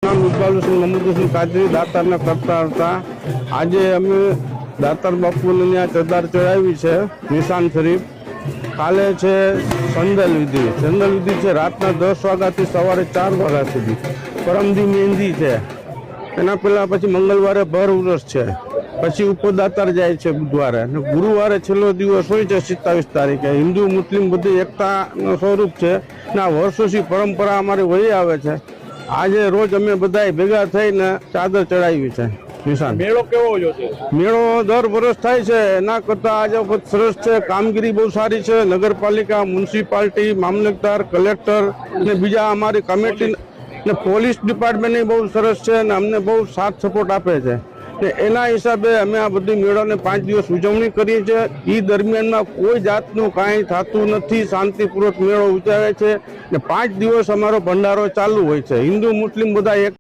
નામ ઇકબાલ હુસેન મહમૂદ હુસેન કાદરી દાતારના કરતા હતા। આજે અમે દાતાર બાપુને ત્યાં ચદાર ચડાવી છે નિશાન શરીફ। કાલે છે સંદલ વિધિ છે રાતના 10 વાગ્યાથી સવારે 4 વાગ્યા સુધી। પરમદી મહેંદી છે, એના પહેલાં પછી મંગળવારે ભર ઉરસ છે, પછી ઉપદાતાર જાય છે બુધવારે, અને ગુરુવારે છેલ્લો દિવસ હોય છે 27 તારીખે। હિન્દુ મુસ્લિમ બધી એકતાનું સ્વરૂપ છે ને આ વર્ષોથી પરંપરા અમારી વહી આવે છે। આજે રોજ અમે બધાએ ભેગા થઈને ચાદર ચડાવી છે નિશાન। મેળો કેવો છે? મેળો દર વર્ષ થાય છે, એના કરતાં આજે વખત સરસ છે। કામગીરી બહુ સારી છે। નગરપાલિકા, મ્યુનિસિપાલિટી, મામલતદાર, કલેક્ટર ને બીજા અમારી કમિટી ને પોલીસ ડિપાર્ટમેન્ટની બહુ સરસ છે અને અમને બહુ સાથ સપોર્ટ આપે છે ને એના હિસાબે અમે આ બધી મેળાને 5 દિવસ ઉજવણી કરીએ છીએ। એ દરમિયાનમાં કોઈ જાતનું કાંઈ થતું નથી, શાંતિપૂર્વક મેળો ઉજવાય છે ને 5 દિવસ અમારો ભંડારો ચાલુ હોય છે। હિન્દુ મુસ્લિમ બધા એક